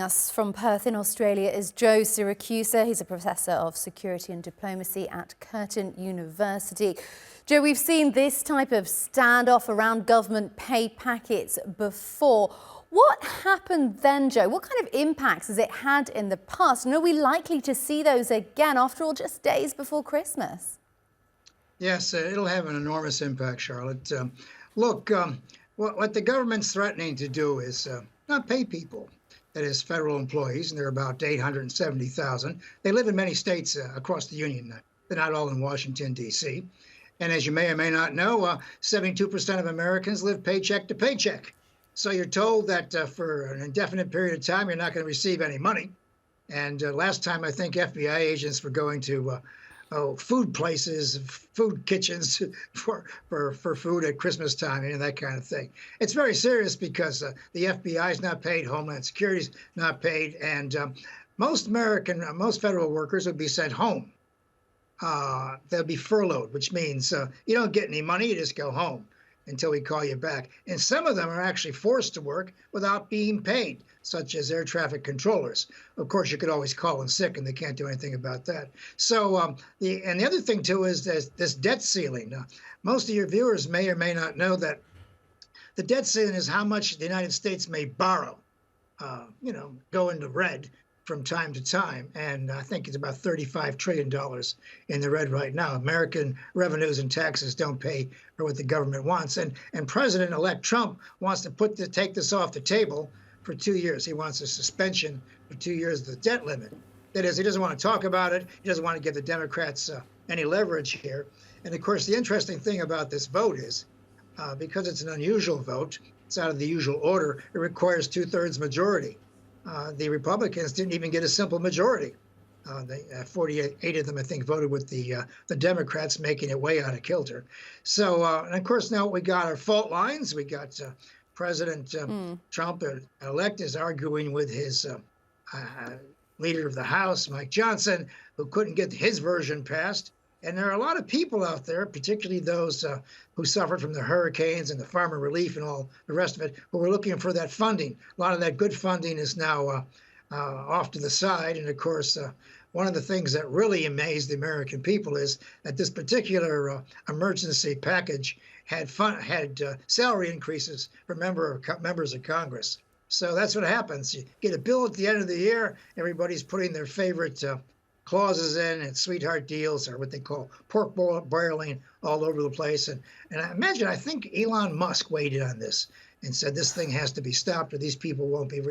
us from Perth in Australia is Joe Siracusa. He's a professor of security and diplomacy at Curtin University. Joe, we've seen this type of standoff around government pay packets before. What happened then, Joe? What kind of impacts has it had in the past? And are we likely to see those again, after all, just days before Christmas? Yes, it'll have an enormous impact, Charlotte. Look, what the government's threatening to do is not pay people, that is, federal employees, and there are about 870,000. They live in many states across the union. They're not all in Washington, D.C. And as you may or may not know, 72% of Americans live paycheck to paycheck. So you're told that for an indefinite period of time, you're not going to receive any money. And last time, I think FBI agents were going to food places, food kitchens for food at Christmas time, and that kind of thing. It's very serious because the FBI is not paid, Homeland Security is not paid, and most federal workers would be sent home. They'll be furloughed, which means you don't get any money, you just go home until we call you back. And some of them are actually forced to work without being paid, such as air traffic controllers. Of course, you could always call in sick, and they can't do anything about that. So, the other thing too is this debt ceiling. Most of your viewers may or may not know that the debt ceiling is how much the United States may borrow. Go into red from time to time, and I think it's about $35 trillion in the red right now. American revenues and taxes don't pay for what the government wants, and President-elect Trump wants to take this off the table for 2 years. He wants a suspension for 2 years of the debt limit. That is, he doesn't want to talk about it. He doesn't want to give the Democrats any leverage here. And of course, the interesting thing about this vote is, because it's an unusual vote, it's out of the usual order, it requires 2/3 majority. The Republicans didn't even get a simple majority. 48 of them, I think, voted with the Democrats, making it way out of kilter. So, and of course, now we got our fault lines. We got President Trump, elect, is arguing with his leader of the House, Mike Johnson, who couldn't get his version passed. And there are a lot of people out there, particularly those who suffered from the hurricanes and the farmer relief and all the rest of it, who were looking for that funding. A lot of that good funding is now off to the side. And of course, one of the things that really amazed the American people is that this particular emergency package had salary increases for members of Congress. So that's what happens. You get a bill at the end of the year, everybody's putting their favorite clauses in, and sweetheart deals, or what they call pork boiling, all over the place. And I think Elon Musk weighed in on this and said this thing has to be stopped or these people won't be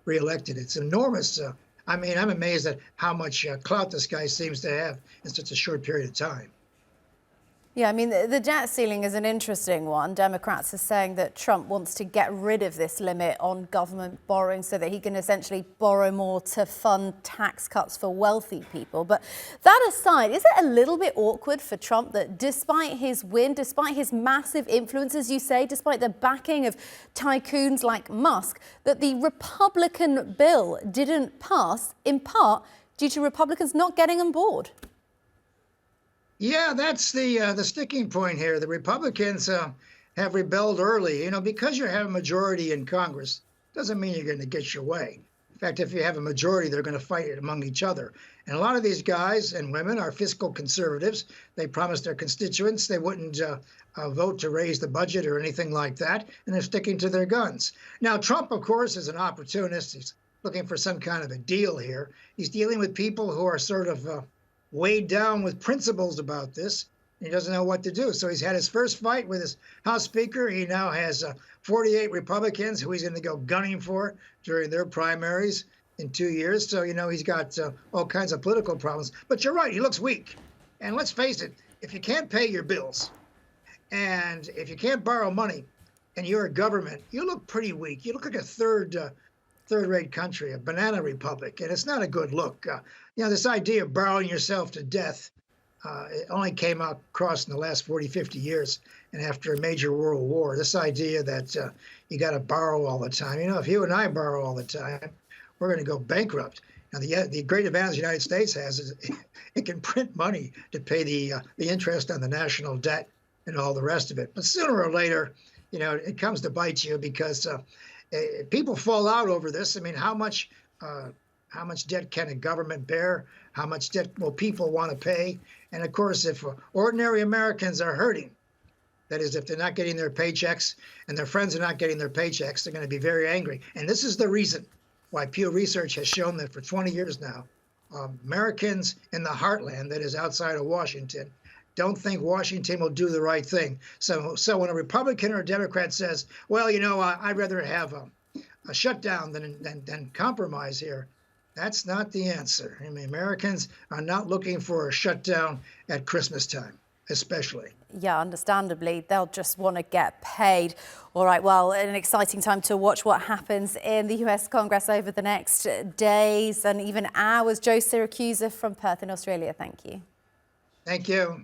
reelected. It's enormous. I'm amazed at how much clout this guy seems to have in such a short period of time. Yeah, I mean, the debt ceiling is an interesting one. Democrats are saying that Trump wants to get rid of this limit on government borrowing so that he can essentially borrow more to fund tax cuts for wealthy people. But that aside, is it a little bit awkward for Trump that despite his win, despite his massive influence, as you say, despite the backing of tycoons like Musk, that the Republican bill didn't pass, in part due to Republicans not getting on board? Yeah, that's the sticking point here. The Republicans have rebelled early. Because you have a majority in Congress, doesn't mean you're going to get your way. In fact, if you have a majority, they're going to fight it among each other. And a lot of these guys and women are fiscal conservatives. They promised their constituents they wouldn't vote to raise the budget or anything like that, and they're sticking to their guns. Now, Trump, of course, is an opportunist. He's looking for some kind of a deal here. He's dealing with people who are sort of weighed down with principles about this. He doesn't know what to do. So he's had his first fight with his House Speaker. He now has 48 Republicans who he's going to go gunning for during their primaries in 2 years. So, he's got all kinds of political problems. But you're right, he looks weak. And let's face it, if you can't pay your bills and if you can't borrow money and you're a government, you look pretty weak. You look like a third-rate country, a banana republic, and it's not a good look. This idea of borrowing yourself to death, it only came across in the last 40, 50 years, and after a major world war. This idea that you got to borrow all the time. If you and I borrow all the time, we're going to go bankrupt. Now, the great advantage the United States has is it can print money to pay the interest on the national debt and all the rest of it. But sooner or later, it comes to bite you because people fall out over this. I mean, how much How much debt can a government bear? How much debt will people want to pay? And of course, if ordinary Americans are hurting, that is, if they're not getting their paychecks and their friends are not getting their paychecks, they're going to be very angry. And this is the reason why Pew Research has shown that for 20 years now, Americans in the heartland, that is outside of Washington, don't think Washington will do the right thing. So when a Republican or a Democrat says, well, you know, I'd rather have a shutdown than compromise here, that's not the answer. I mean, Americans are not looking for a shutdown at Christmas time, especially. Yeah, understandably, they'll just want to get paid. All right, well, an exciting time to watch what happens in the US Congress over the next days and even hours. Joe Siracusa from Perth in Australia, thank you. Thank you.